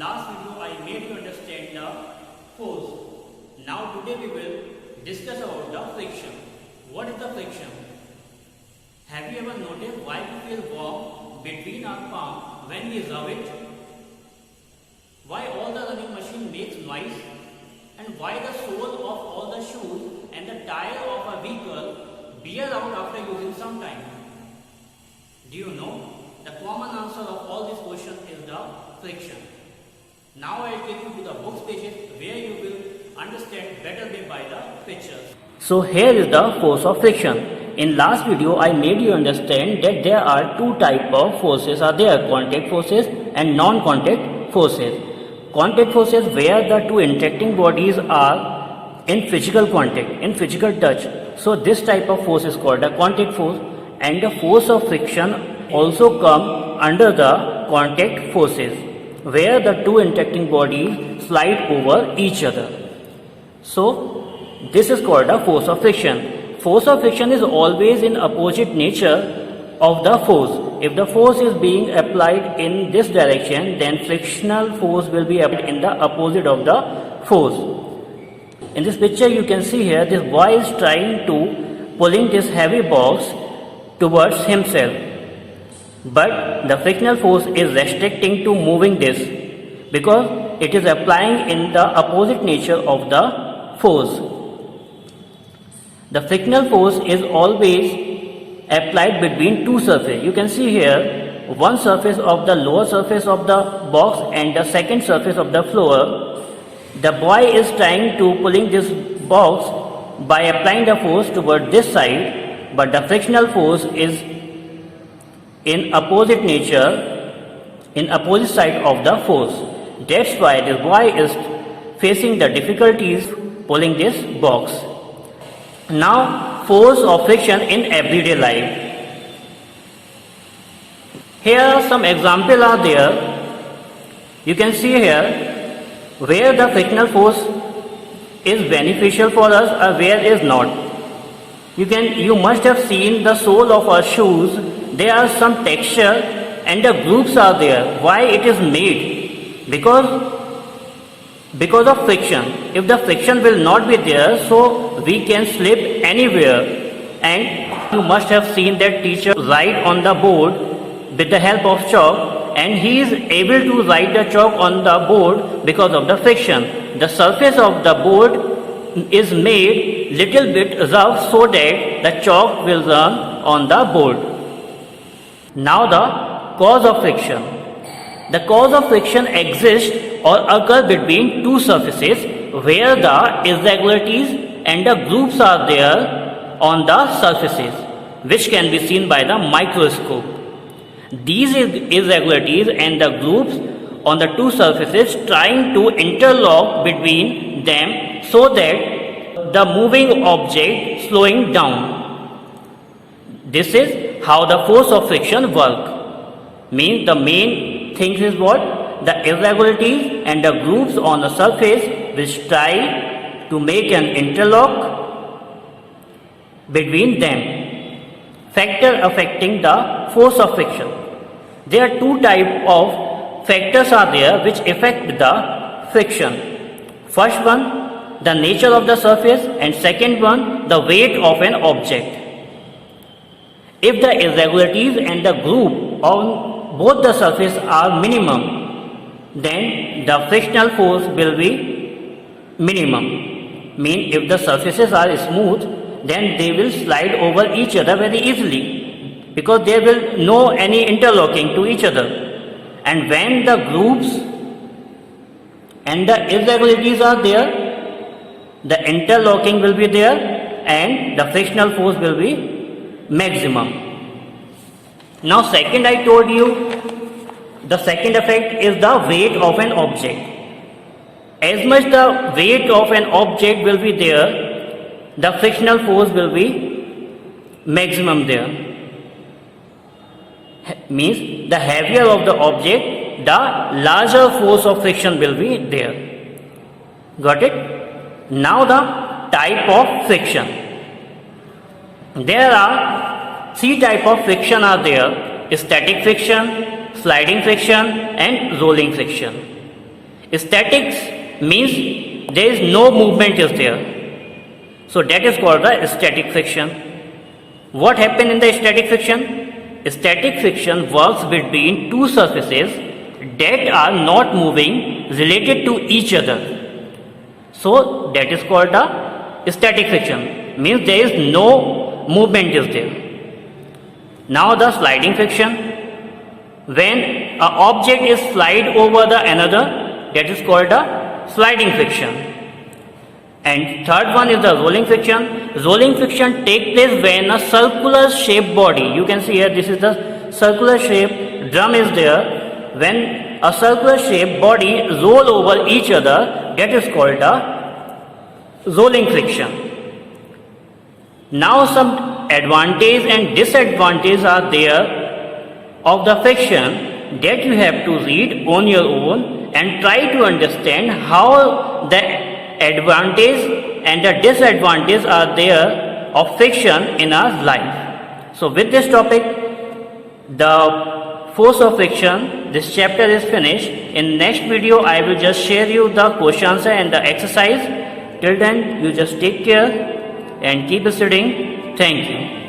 last video I made you understand the force. Now today we will discuss about the friction. What is the friction? Have you ever noticed why we feel warm between our palm when we rub it? Why all the running machine makes noise? And why the sole of all the shoes and the tire of a vehicle wear out after using some time? Do you know? The common answer of all these questions is the friction. Now I will take you to the books pages where you will understand better way by the pictures. So here is the force of friction. In last video I made you understand that there are two type of forces are there, contact forces and non-contact forces. Contact forces where the two interacting bodies are in physical contact, in physical touch. So this type of force is called a contact force, and the force of friction also come under the contact forces where the two interacting bodies slide over each other. So this is called a force of friction. Force of friction is always in opposite nature of the force. If the force is being applied in this direction, then frictional force will be applied in the opposite of the force. In this picture you can see here this boy is trying to pulling this heavy box towards himself, but the frictional force is restricting to moving this because it is applying in the opposite nature of the force. The frictional force is always applied between two surfaces. You can see here one surface of the lower surface of the box and the second surface of the floor. The boy is trying to pulling this box by applying the force toward this side, but the frictional force is in opposite nature, in opposite side of the force. That's why this boy is facing the difficulties pulling this box. Now force of friction in everyday life. Here some examples are there. You can see here where the frictional force is beneficial for us or where is not. You must have seen the sole of our shoes. There are some texture and the grooves are there. Why it is made? Because of friction. If the friction will not be there, so we can slip anywhere. And you must have seen that teacher write on the board with the help of chalk, and he is able to write the chalk on the board because of the friction. The surface of the board is made little bit rough so that the chalk will run on the board. Now the cause of friction. The cause of friction exists or occur between two surfaces where the irregularities and the grooves are there on the surfaces, which can be seen by the microscope. These irregularities and the grooves on the two surfaces trying to interlock between them so that the moving object slowing down. This is how the force of friction works. Means the main thing is what? The irregularities and the grooves on the surface which try to make an interlock between them. Factor affecting the force of friction. There are two types of factors are there which affect the friction. First one, the nature of the surface, and second one, the weight of an object. If the irregularities and the groove on both the surface are minimum, then the frictional force will be minimum. Mean if the surfaces are smooth, then they will slide over each other very easily because there will no any interlocking to each other. And when the grooves and the irregularities are there, the interlocking will be there and the frictional force will be maximum. Now second, I told you the second effect is the weight of an object. As much the weight of an object will be there, the frictional force will be maximum there. Means the heavier of the object, the larger force of friction will be there. Got it? Now the type of friction. There are three types of friction are there: static friction, sliding friction and rolling friction. Statics means there is no movement is there. So that is called the static friction. What happens in the static friction? Static friction works between two surfaces that are not moving related to each other. So that is called the static friction. Means there is no movement is there. Now the sliding friction. When an object is slide over the another, that is called the sliding friction. And third one is the rolling friction. Rolling friction takes place when a circular shaped body, you can see here this is the circular shape drum is there. When a circular shaped body roll over each other, that is called the rolling friction. Now some advantage and disadvantage are there of the friction that you have to read on your own and try to understand how the advantage and the disadvantage are there of friction in our life. So with this topic, the force of friction, this chapter is finished. In next video I will just share you the question answer and the exercise. Till then you just take care and keep studying. Thank you.